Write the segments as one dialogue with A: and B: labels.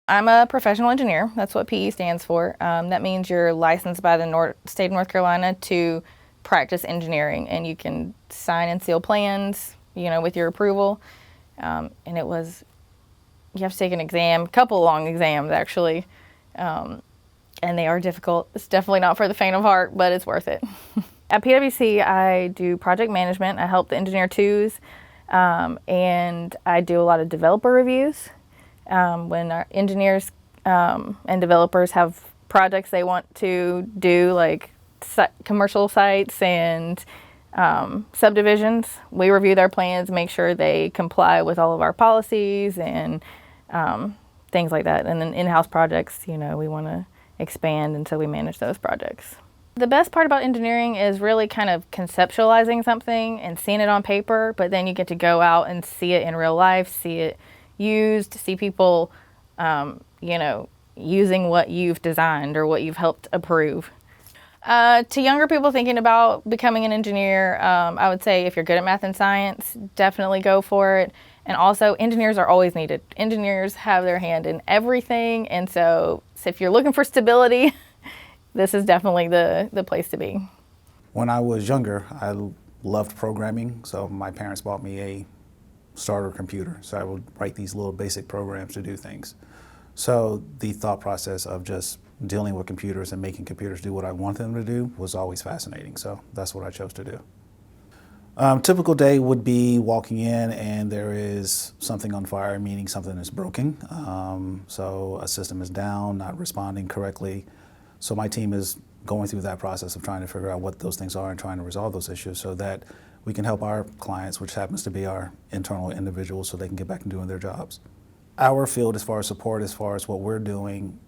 A: I'm a professional engineer. That's what PE stands for. That means you're licensed by the state of North Carolina to practice engineering, and you can sign and seal plans, with your approval. And you have to take an exam, a couple long exams actually, and they are difficult. It's definitely not for the faint of heart, but it's worth it. At PwC, I do project management. I help the engineer twos, and I do a lot of developer reviews. When our engineers and developers have projects they want to do, like commercial sites and subdivisions, we review their plans, make sure they comply with all of our policies and things like that. And then in-house projects, we want to expand, and so we manage those projects. The best part about engineering is really kind of conceptualizing something and seeing it on paper, but then you get to go out and see it in real life, see it used, see people, using what you've designed or what you've helped approve. To younger people thinking about becoming an engineer, I would say if you're good at math and science, definitely go for it. And also, engineers are always needed. Engineers have their hand in everything, and so if you're looking for stability, this is definitely the place to be.
B: When I was younger, I loved programming, so my parents bought me a starter computer, so I would write these little basic programs to do things. So the thought process of just dealing with computers and making computers do what I want them to do was always fascinating, so that's what I chose to do. Typical day would be walking in and there is something on fire, meaning something is broken. So a system is down, not responding correctly. So my team is going through that process of trying to figure out what those things are and trying to resolve those issues so that we can help our clients, which happens to be our internal individuals, so they can get back to doing their jobs. Our field, as far as support, as far as what we're doing,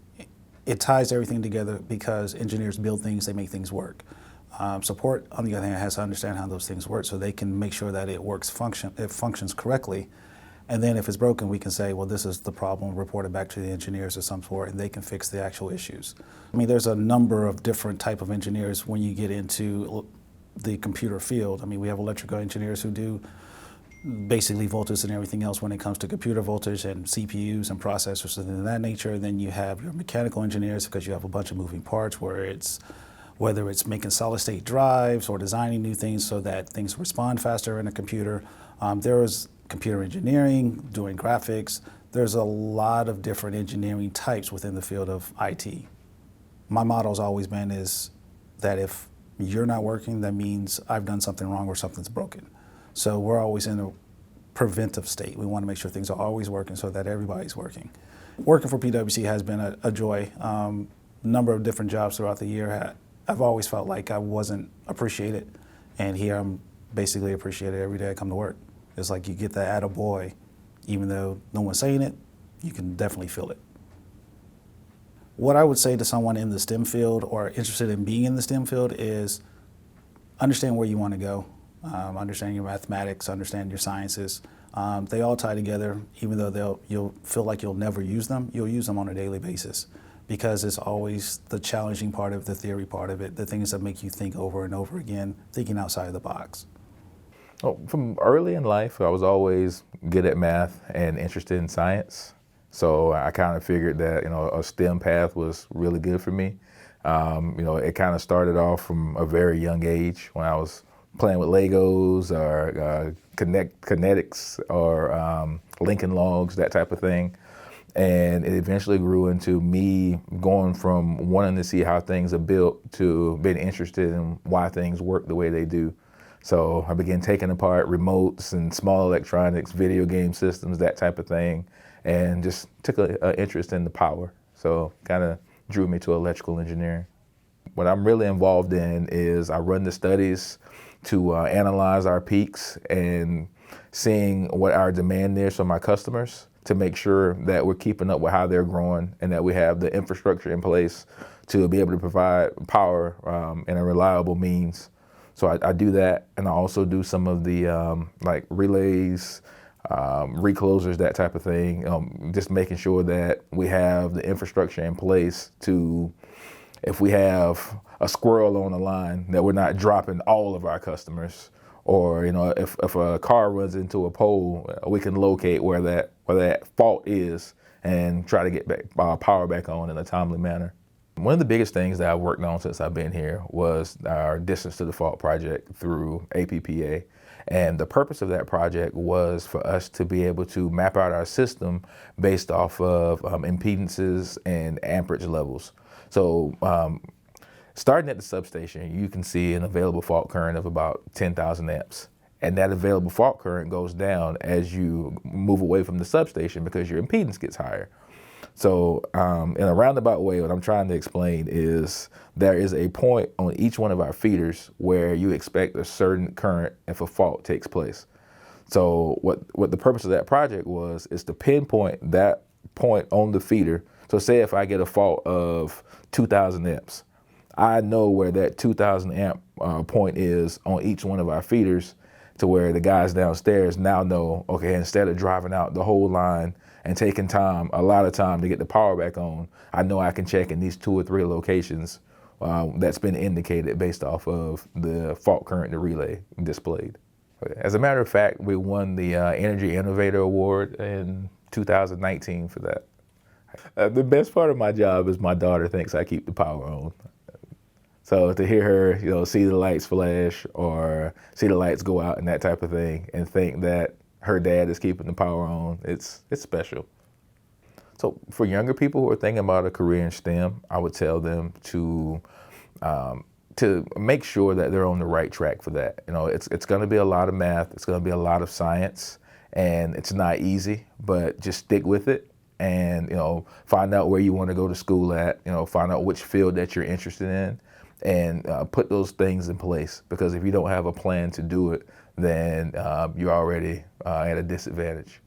B: it ties everything together because engineers build things, they make things work. Support, on the other hand, has to understand how those things work so they can make sure that it functions correctly. And then if it's broken, we can say, well, this is the problem, report it back to the engineers of some sort, and they can fix the actual issues. I mean, there's a number of different type of engineers when you get into the computer field. I mean, we have electrical engineers who do basically voltage and everything else when it comes to computer voltage and CPUs and processors and things of that nature. And then you have your mechanical engineers because you have a bunch of moving parts whether it's making solid state drives or designing new things so that things respond faster in a computer. There is computer engineering, doing graphics. There's a lot of different engineering types within the field of IT. My motto has always been is that if you're not working, that means I've done something wrong or something's broken. So we're always in a preventive state. We want to make sure things are always working so that everybody's working. Working for PwC has been a joy. Number of different jobs throughout the year. I've always felt like I wasn't appreciated, and here I'm basically appreciated every day I come to work. It's like you get that attaboy, even though no one's saying it, you can definitely feel it. What I would say to someone in the STEM field or interested in being in the STEM field is understand where you want to go, understand your mathematics, understand your sciences. They all tie together, even though you'll feel like you'll never use them, you'll use them on a daily basis because it's always the challenging part of the theory part of it, the things that make you think over and over again, thinking outside of the box.
C: Oh, from early in life, I was always good at math and interested in science. So I kind of figured that, a STEM path was really good for me. It kind of started off from a very young age when I was playing with Legos or kinetics or Lincoln Logs, that type of thing. And it eventually grew into me going from wanting to see how things are built to being interested in why things work the way they do. So I began taking apart remotes and small electronics, video game systems, that type of thing, and just took an interest in the power. So kind of drew me to electrical engineering. What I'm really involved in is I run the studies to analyze our peaks and seeing what our demand is from our customers to make sure that we're keeping up with how they're growing and that we have the infrastructure in place to be able to provide power in a reliable means. So I do that, and I also do some of the like relays, reclosers, that type of thing, just making sure that we have the infrastructure in place to, if we have a squirrel on the line, that we're not dropping all of our customers. Or if a car runs into a pole, we can locate where that fault is and try to get power back on in a timely manner. One of the biggest things that I've worked on since I've been here was our Distance to Default project through APPA. And the purpose of that project was for us to be able to map out our system based off of impedances and amperage levels. So starting at the substation, you can see an available fault current of about 10,000 amps. And that available fault current goes down as you move away from the substation because your impedance gets higher. So in a roundabout way, what I'm trying to explain is there is a point on each one of our feeders where you expect a certain current if a fault takes place. So what the purpose of that project was is to pinpoint that point on the feeder. So say if I get a fault of 2,000 amps, I know where that 2,000 amp point is on each one of our feeders, to where the guys downstairs now know, okay, instead of driving out the whole line and taking a lot of time to get the power back on, I know I can check in these 2 or 3 locations that's been indicated based off of the fault current the relay displayed. As a matter of fact, we won the Energy Innovator Award in 2019 for that. The best part of my job is my daughter thinks I keep the power on. So to hear her, see the lights flash or see the lights go out and that type of thing, and think that her dad is keeping the power on, it's special. So for younger people who are thinking about a career in STEM, I would tell them to make sure that they're on the right track for that. It's going to be a lot of math, it's going to be a lot of science, and it's not easy, but just stick with it. And find out where you want to go to school at. Find out which field that you're interested in, and put those things in place, because if you don't have a plan to do it, then you're already at a disadvantage.